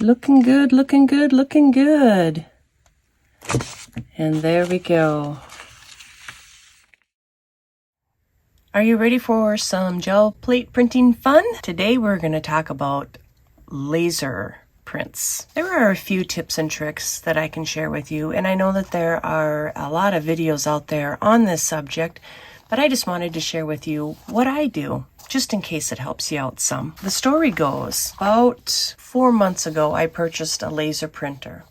Looking good, looking good, looking good. And there we go. Are you ready for some gel plate printing fun? Today we're going to talk about laser prints. There are a few tips and tricks that I can share with you, and I know that there are a lot of videos out there on this subject, but I just wanted to share with you what I do, just in case it helps you out some. The story goes, about 4 months ago, I purchased a laser printer.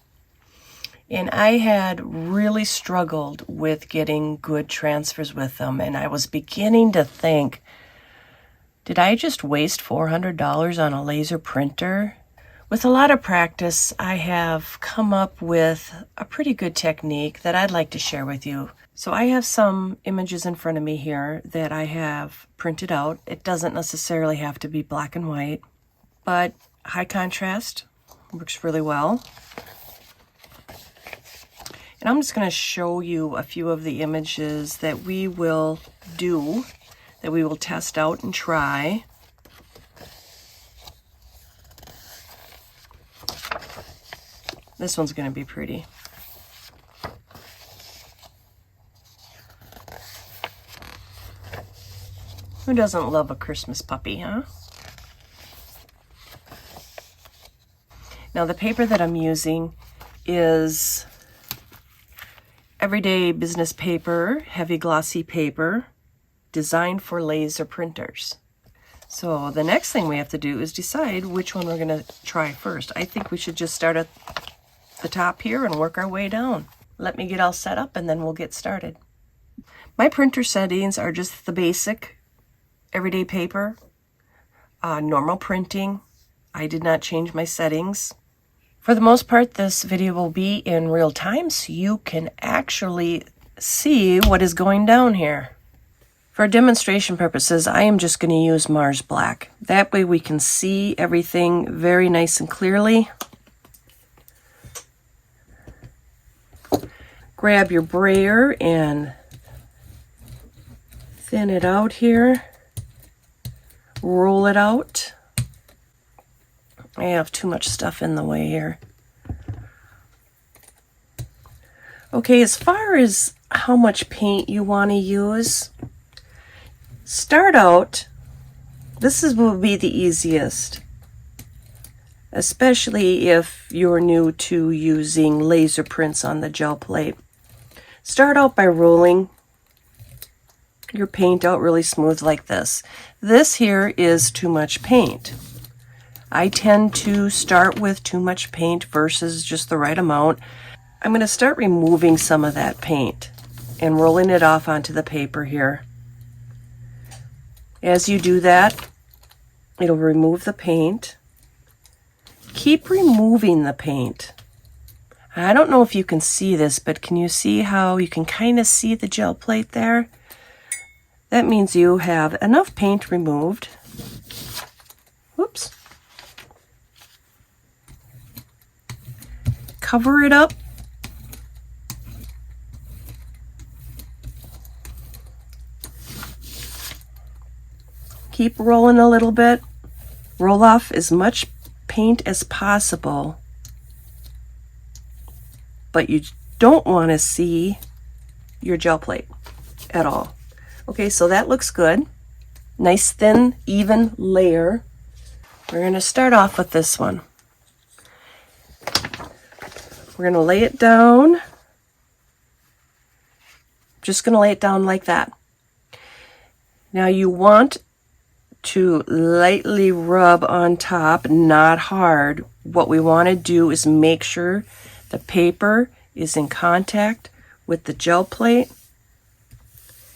And I had really struggled with getting good transfers with them. And I was beginning to think, did I just waste $400 on a laser printer? With a lot of practice, I have come up with a pretty good technique that I'd like to share with you. So I have some images in front of me here that I have printed out. It doesn't necessarily have to be black and white, but high contrast works really well. And I'm just going to show you a few of the images that we will do, that we will test out and try. This one's going to be pretty. Who doesn't love a Christmas puppy, huh? Now the paper that I'm using is everyday business paper, heavy glossy paper, designed for laser printers. So the next thing we have to do is decide which one we're going to try first. I think we should just start at the top here and work our way down. Let me get all set up and then we'll get started. My printer settings are just the basic everyday paper, normal printing. I did not change my settings. For the most part, this video will be in real time, so you can actually see what is going down here. For demonstration purposes, I am just going to use Mars Black. That way we can see everything very nice and clearly. Grab your brayer and thin it out here. Roll it out. I have too much stuff in the way here. Okay, as far as how much paint you want to use, start out, will be the easiest, especially if you're new to using laser prints on the gel plate. Start out by rolling your paint out really smooth like this. This here is too much paint. I tend to start with too much paint versus just the right amount. I'm going to start removing some of that paint and rolling it off onto the paper here. As you do that, it'll remove the paint. Keep removing the paint. I don't know if you can see this, but can you see how you can kind of see the gel plate there? That means you have enough paint removed. Whoops. Cover it up. Keep rolling a little bit. Roll off as much paint as possible, but you don't want to see your gel plate at all. Okay, so that looks good. Nice thin, even layer. We're going to start off with this one. We're going to lay it down. Just going to lay it down like that. Now you want to lightly rub on top, not hard. What we want to do is make sure the paper is in contact with the gel plate.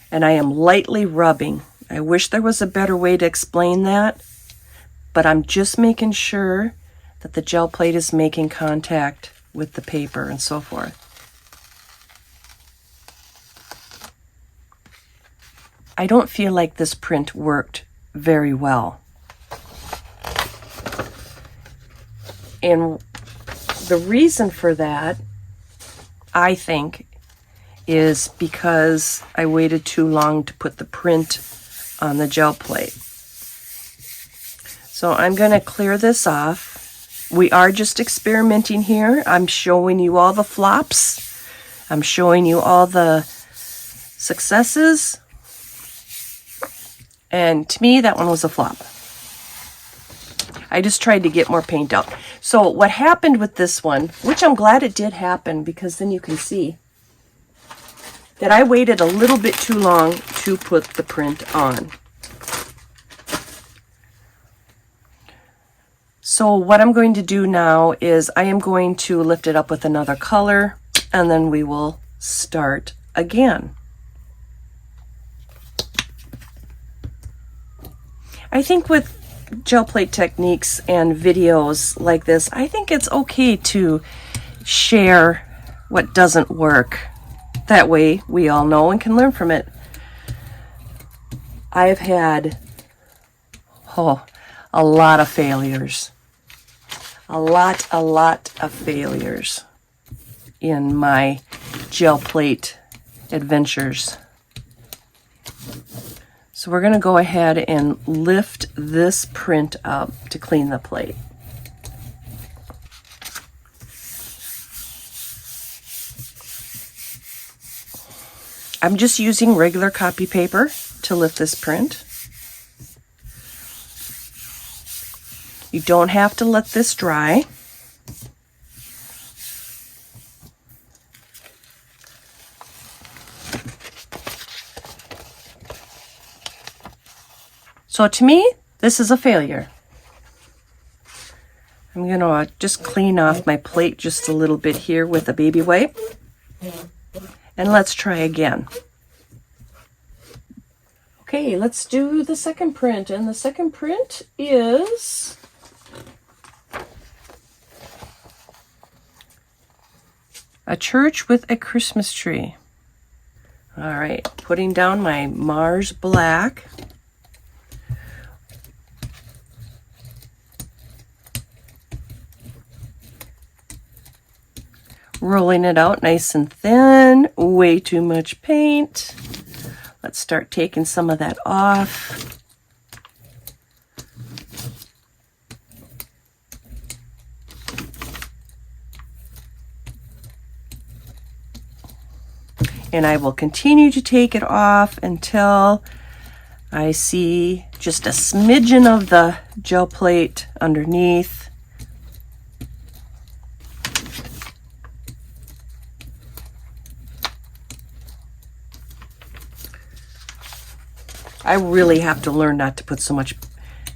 And I am lightly rubbing. I wish there was a better way to explain that, but I'm just making sure that the gel plate is making contact with the paper and so forth. I don't feel like this print worked very well. And the reason for that, I think, is because I waited too long to put the print on the gel plate. So I'm going to clear this off We are just experimenting here. I'm showing you all the flops. I'm showing you all the successes. And to me, that one was a flop. I just tried to get more paint out. So what happened with this one, which I'm glad it did happen, because then you can see that I waited a little bit too long to put the print on. So what I'm going to do now is I am going to lift it up with another color, and then we will start again. I think with gel plate techniques and videos like this, I think it's okay to share what doesn't work. That way we all know and can learn from it. I've had a lot of failures. A lot of failures in my gel plate adventures. So we're going to go ahead and lift this print up to clean the plate. I'm just using regular copy paper to lift this print. You don't have to let this dry. So to me, this is a failure. I'm going to just clean off my plate just a little bit here with a baby wipe. And let's try again. Okay, let's do the second print. And the second print is a church with a Christmas tree. All right, putting down my Mars black. Rolling it out nice and thin, way too much paint. Let's start taking some of that off. And I will continue to take it off until I see just a smidgen of the gel plate underneath. I really have to learn not to put so much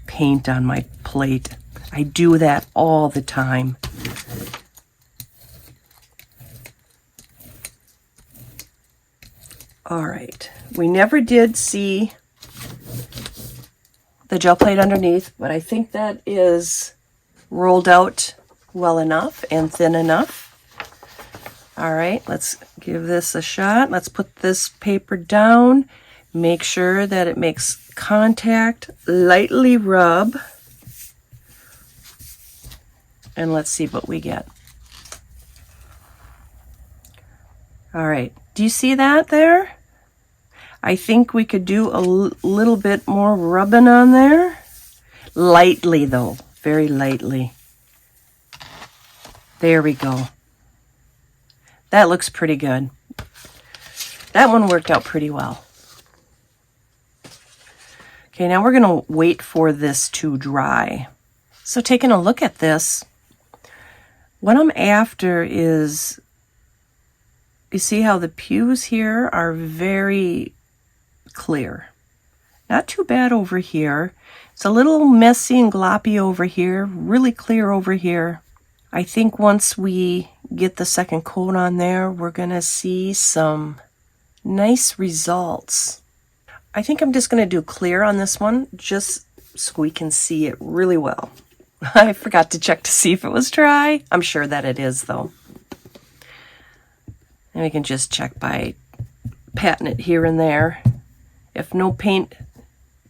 paint on my plate. I do that all the time. All right, we never did see the gel plate underneath, but I think that is rolled out well enough and thin enough. All right, let's give this a shot. Let's put this paper down. Make sure that it makes contact, lightly rub, and let's see what we get. All right, do you see that there? I think we could do a little bit more rubbing on there. Lightly though, very lightly. There we go. That looks pretty good. That one worked out pretty well. Okay, now we're going to wait for this to dry. So taking a look at this, what I'm after is, you see how the pews here are very clear. Not too bad over here. It's a little messy and gloppy over here, really clear over here. I think once we get the second coat on there, we're going to see some nice results. I think I'm just going to do clear on this one, just so we can see it really well. I forgot to check to see if it was dry. I'm sure that it is, though. And we can just check by patting it here and there. If no paint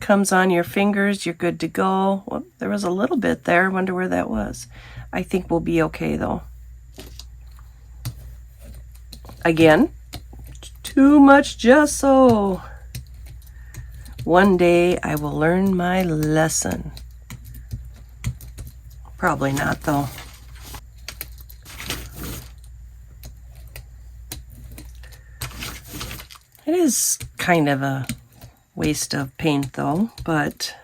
comes on your fingers, you're good to go. Well, there was a little bit there. I wonder where that was. I think we'll be okay, though. Again, too much gesso. One day I will learn my lesson. Probably not though. It is kind of a waste of paint though, but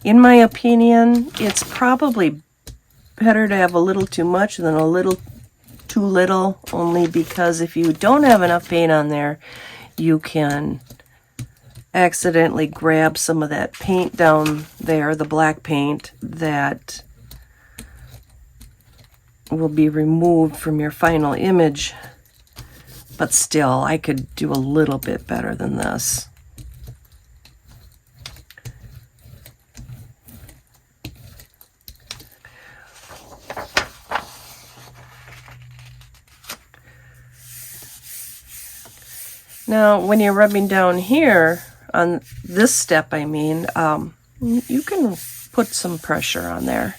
in my opinion, it's probably better to have a little too much than a little too little, only because if you don't have enough paint on there, you can accidentally grab some of that paint down there, the black paint, that will be removed from your final image. But still, I could do a little bit better than this. Now, when you're rubbing down here, on this step, I mean, you can put some pressure on there.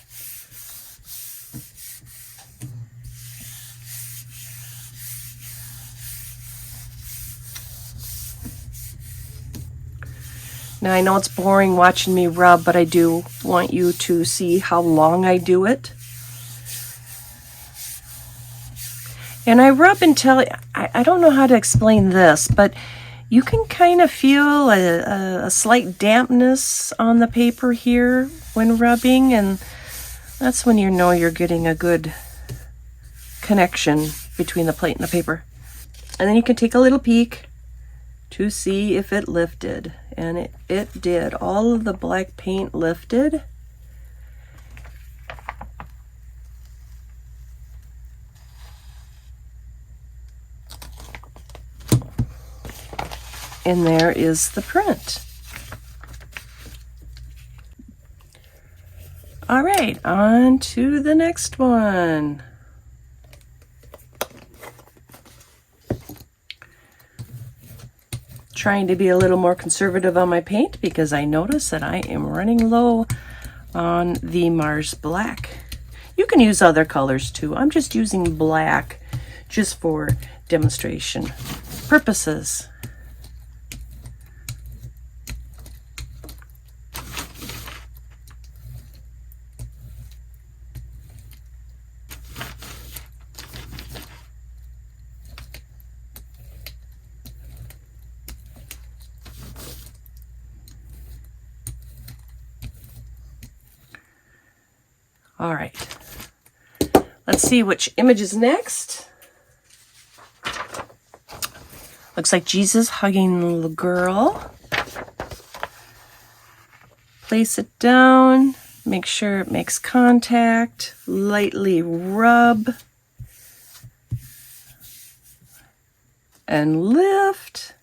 Now, I know it's boring watching me rub, but I do want you to see how long I do it. And I rub until, I don't know how to explain this, but you can kind of feel a slight dampness on the paper here when rubbing, and that's when you know you're getting a good connection between the plate and the paper. And then you can take a little peek to see if it lifted, and it did. All of the black paint lifted. And there is the print. All right, on to the next one. Trying to be a little more conservative on my paint because I notice that I am running low on the Mars Black. You can use other colors too. I'm just using black just for demonstration purposes. All right, let's see which image is next. Looks like Jesus hugging the little girl. Place it down, make sure it makes contact, lightly rub, and lift.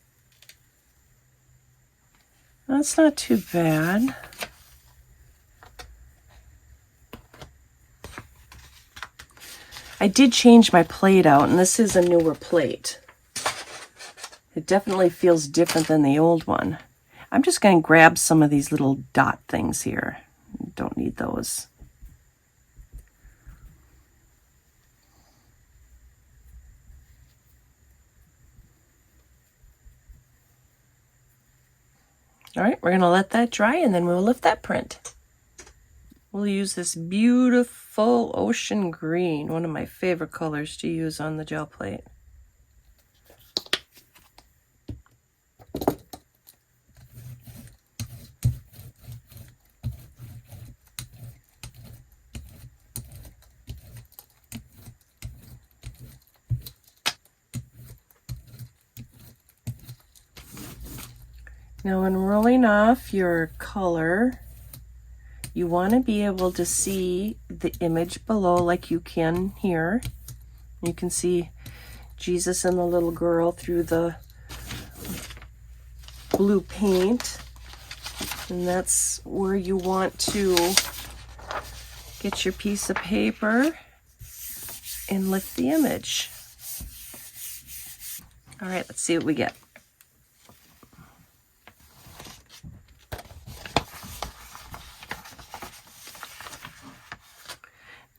That's not too bad. I did change my plate out, and this is a newer plate. It definitely feels different than the old one. I'm just going to grab some of these little dot things here. Don't need those. All right, we're going to let that dry, and then we'll lift that print. We'll use this beautiful ocean green, one of my favorite colors to use on the gel plate. Now, when rolling off your color, you want to be able to see the image below like you can here. You can see Jesus and the little girl through the blue paint. And that's where you want to get your piece of paper and lift the image. All right, let's see what we get.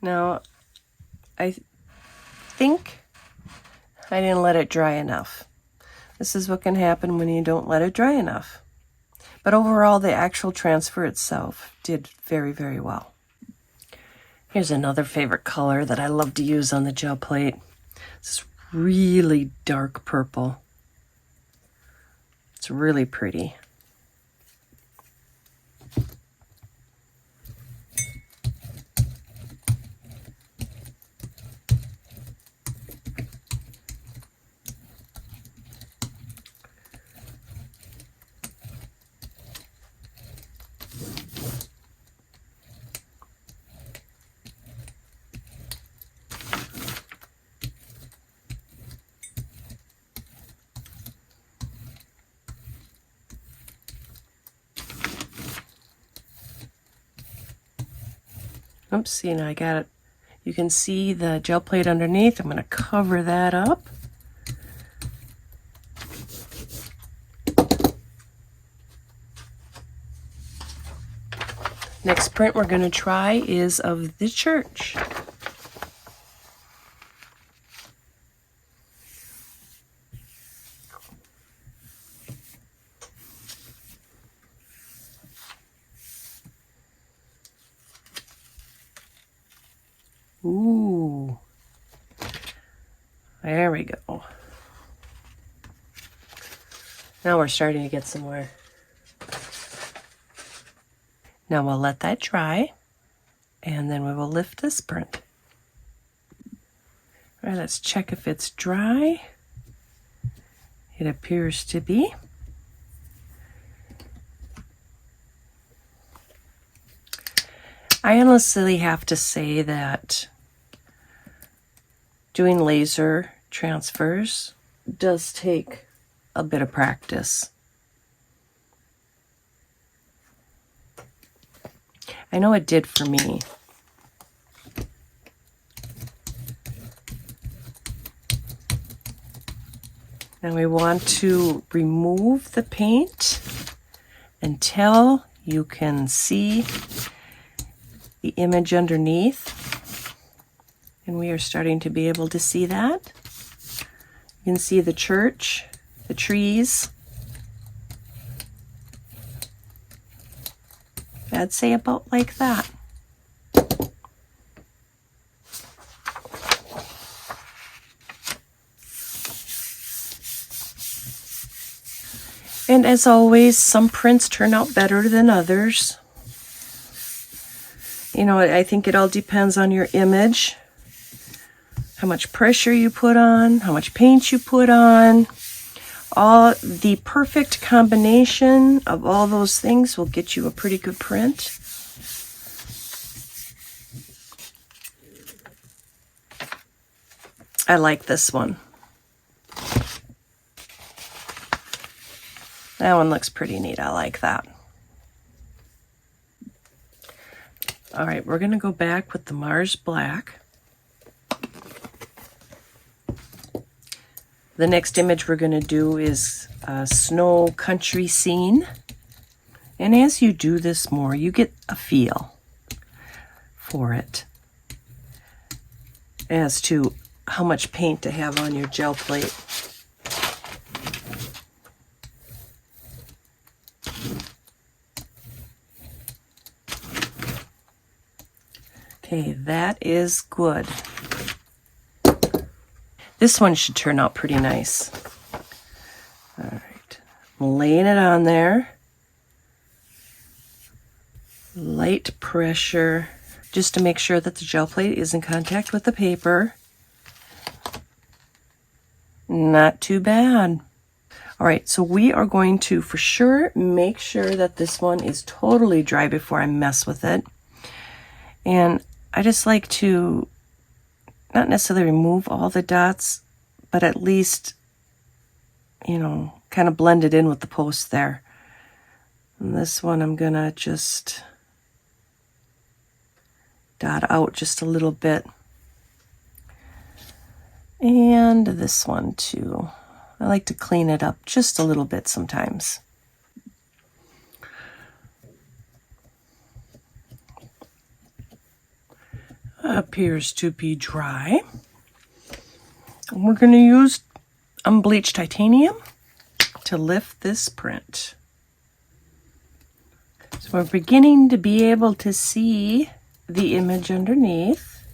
Now, I think I didn't let it dry enough. This is what can happen when you don't let it dry enough. But overall, the actual transfer itself did very, very well. Here's another favorite color that I love to use on the gel plate. This really dark purple. It's really pretty. Oops, see, now I got it. You can see the gel plate underneath. I'm going to cover that up. Next print we're going to try is of the church. Ooh, there we go. Now we're starting to get somewhere. Now we'll let that dry, and then we will lift this print. All right, let's check if it's dry. It appears to be. I honestly have to say that doing laser transfers does take a bit of practice. I know it did for me. Now we want to remove the paint until you can see the image underneath. And we are starting to be able to see that. You can see the church, the trees. I'd say about like that. And as always, some prints turn out better than others. You know, I think it all depends on your image, how much pressure you put on, how much paint you put on. All the perfect combination of all those things will get you a pretty good print. I like this one. That one looks pretty neat. I like that. All right, we're going to go back with the Mars Black. The next image we're going to do is a snow country scene. And as you do this more, you get a feel for it as to how much paint to have on your gel plate. Okay, that is good. This one should turn out pretty nice. All right, I'm laying it on there. Light pressure, just to make sure that the gel plate is in contact with the paper. Not too bad. All right, so we are going to, for sure, make sure that this one is totally dry before I mess with it. And I just like to not necessarily remove all the dots, but at least, you know, kind of blend it in with the post there. And this one I'm gonna just dot out just a little bit. And this one too. I like to clean it up just a little bit sometimes. Appears to be dry. And we're going to use unbleached titanium to lift this print. We're beginning to be able to see the image underneath.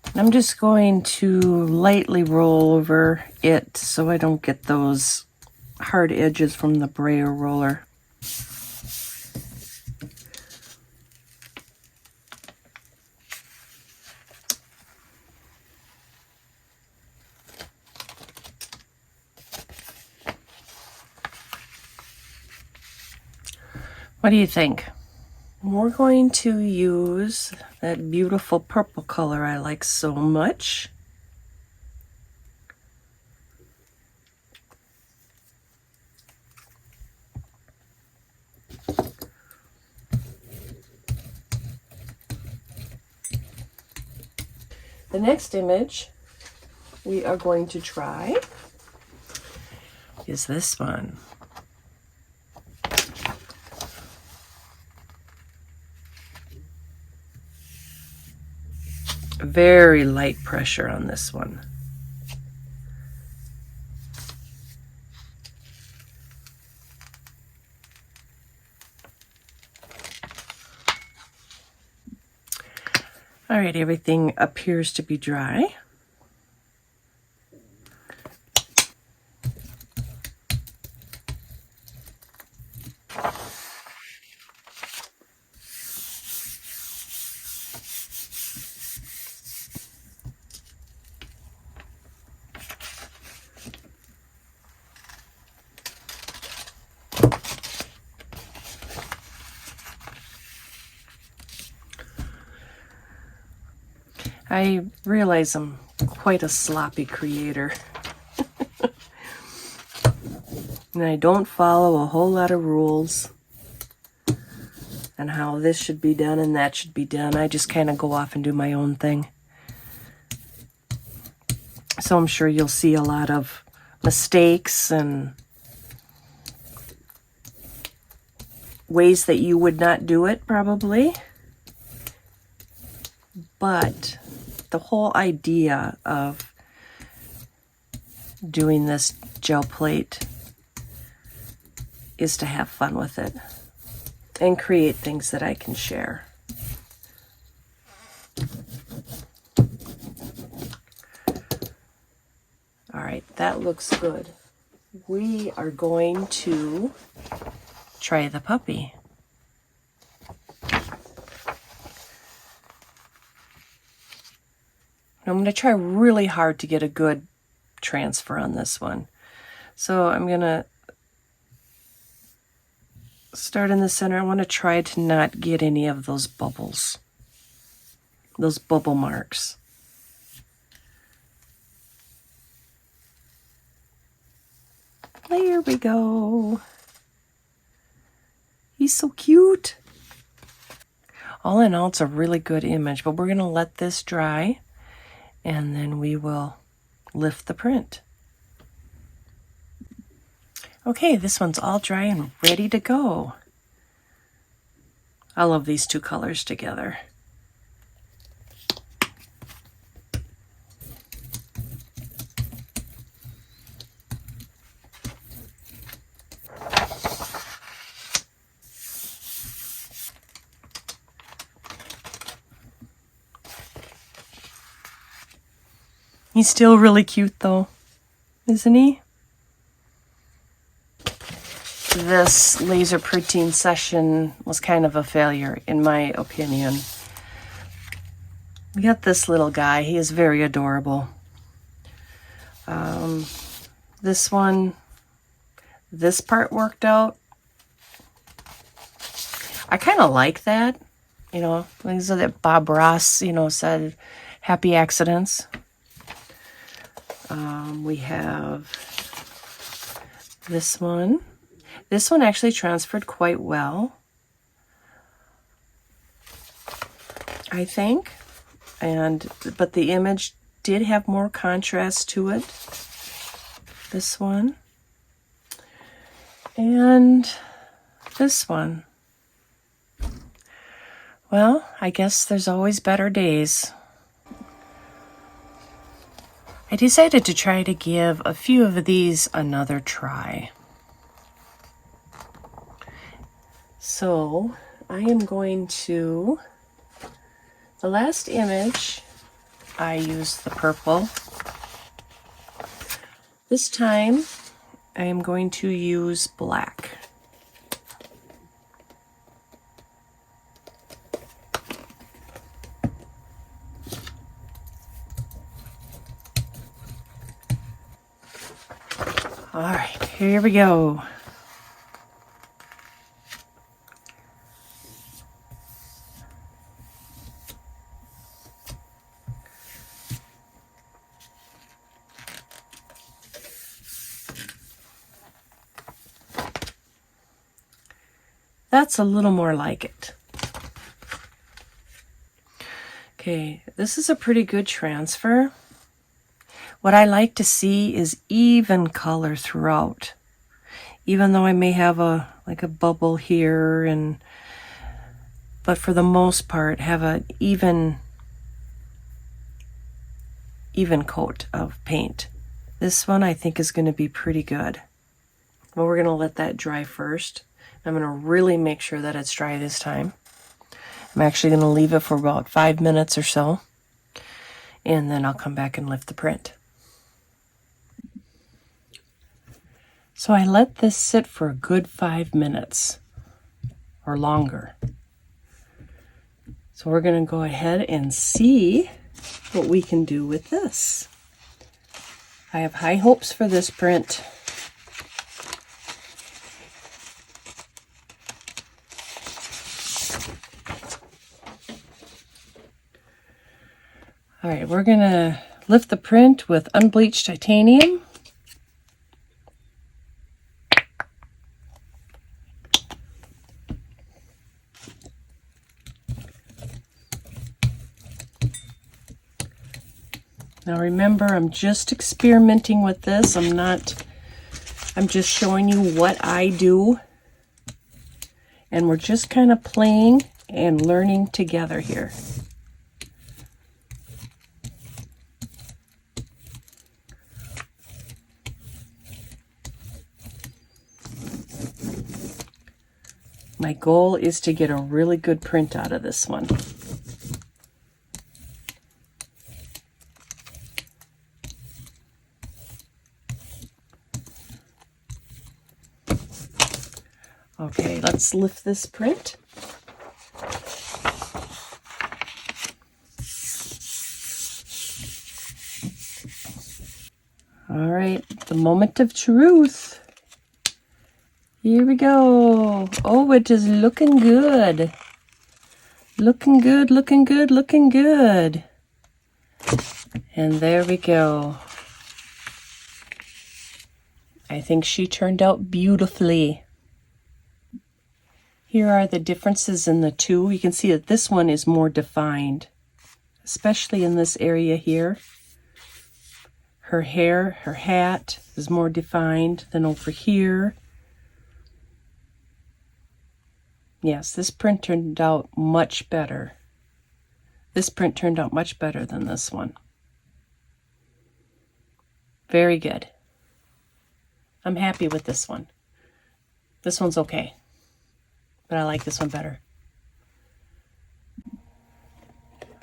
And I'm just going to lightly roll over it so I don't get those hard edges from the brayer roller. What do you think? We're going to use that beautiful purple color I like so much. The next image we are going to try is this one. Very light pressure on this one. All right, everything appears to be dry. I realize I'm quite a sloppy creator. And I don't follow a whole lot of rules on how this should be done and that should be done. I just kind of go off and do my own thing. So I'm sure you'll see a lot of mistakes and ways that you would not do it, probably. But the whole idea of doing this gel plate is to have fun with it and create things that I can share. All right, that looks good. We are going to try the puppy. I'm going to try really hard to get a good transfer on this one. So I'm going to start in the center. I want to try to not get any of those bubbles, those bubble marks. There we go. He's so cute. All in all, it's a really good image, but we're going to let this dry and then we will lift the print. Okay, this one's all dry and ready to go. I love these two colors together. He's still really cute though, isn't he? This laser printing session was kind of a failure, in my opinion. We got this little guy. He is very adorable. This one, this part worked out. I kind of like that. You know, things that Bob Ross, said, happy accidents. We have this one. This one actually transferred quite well, I think. But the image did have more contrast to it. This one. And this one. Well, I guess there's always better days. I decided to try to give a few of these another try. So I am going to, the last image I used the purple. This time I am going to use black. All right, here we go. That's a little more like it. Okay, this is a pretty good transfer. What I like to see is even color throughout. Even though I may have a bubble here, but for the most part have an even coat of paint. This one I think is going to be pretty good. Well, we're going to let that dry first. I'm going to really make sure that it's dry this time. I'm actually going to leave it for about 5 minutes or so, and then I'll come back and lift the print. So I let this sit for a good 5 minutes or longer. So we're going to go ahead and see what we can do with this. I have high hopes for this print. All right, we're going to lift the print with unbleached titanium. Now remember, I'm just experimenting with this. I'm just showing you what I do. And we're just kind of playing and learning together here. My goal is to get a really good print out of this one. Okay, let's lift this print. All right, the moment of truth. Here we go. Oh, it is looking good. Looking good, looking good, looking good. And there we go. I think she turned out beautifully. Here are the differences in the two. You can see that this one is more defined, especially in this area here. Her hair, her hat is more defined than over here. Yes, this print turned out much better. This print turned out much better than this one. Very good. I'm happy with this one. This one's okay, but I like this one better.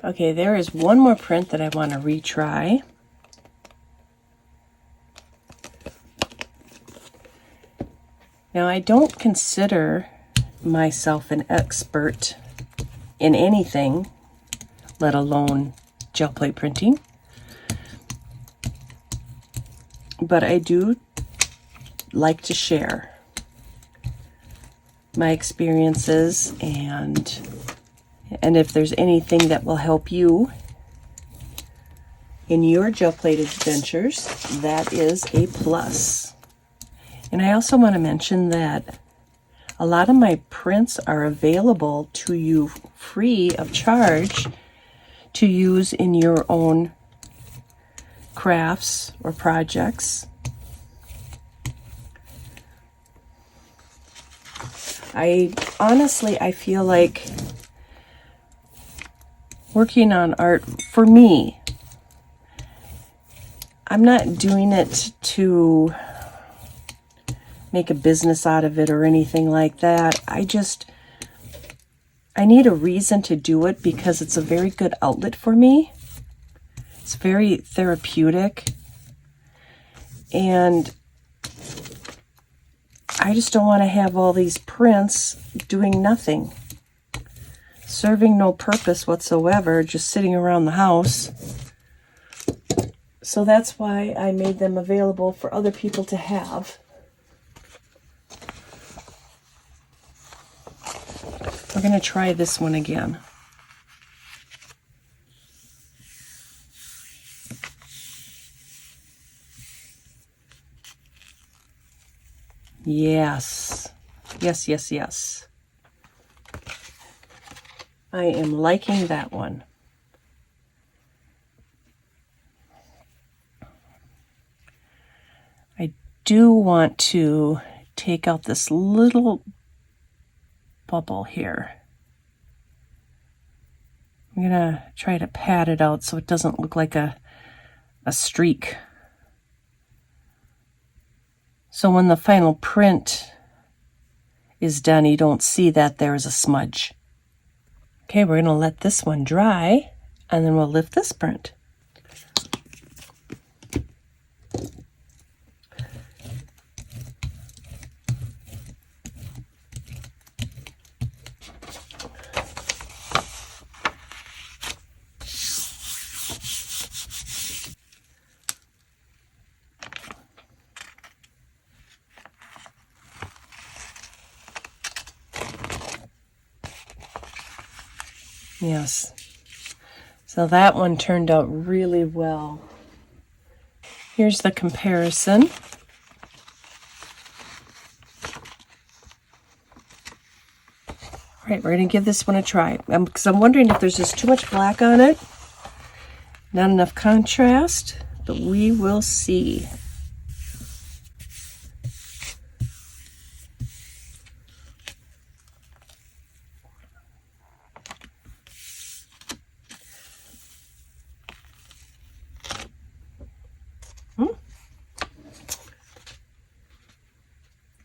Okay, there is one more print that I want to retry. Now, I don't consider myself an expert in anything, let alone gel plate printing, but I do like to share my experiences, and if there's anything that will help you in your gel plate adventures, that is a plus. And I also want to mention that a lot of my prints are available to you free of charge to use in your own crafts or projects. I feel like working on art, for me, I'm not doing it to make a business out of it or anything like that. I need a reason to do it because it's a very good outlet for me. It's very therapeutic. And I just don't want to have all these prints doing nothing, serving no purpose whatsoever, just sitting around the house. So that's why I made them available for other people to have. We're going to try this one again. Yes. Yes, yes, yes. I am liking that one. I do want to take out this little bubble here. I'm going to try to pat it out so it doesn't look like a streak. So when the final print is done, you don't see that there is a smudge. Okay, we're going to let this one dry, and then we'll lift this print. Yes. So that one turned out really well. Here's the comparison. All right, we're going to give this one a try. Because I'm wondering if there's just too much black on it. Not enough contrast, but we will see.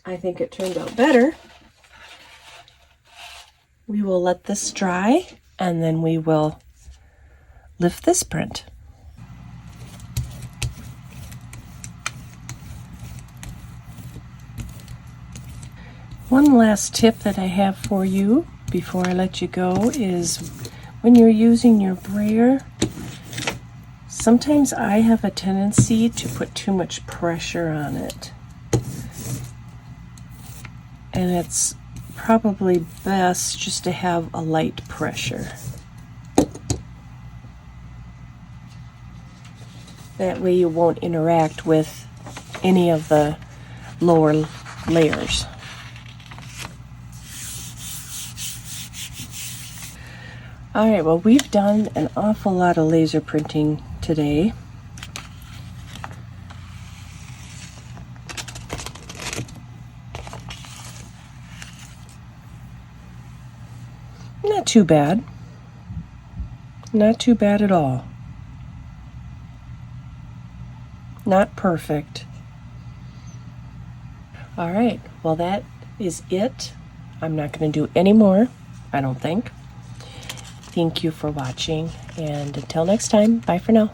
I think it turned out better. We will let this dry, and then we will lift this print. One last tip that I have for you before I let you go is when you're using your brayer, sometimes I have a tendency to put too much pressure on it. And it's probably best just to have a light pressure. That way you won't interact with any of the lower layers. All right, well, we've done an awful lot of laser printing today. Not too bad. Not too bad at all. Not perfect. All right, well, that is it. I'm not going to do any more, I don't think. Thank you for watching, and until next time, bye for now.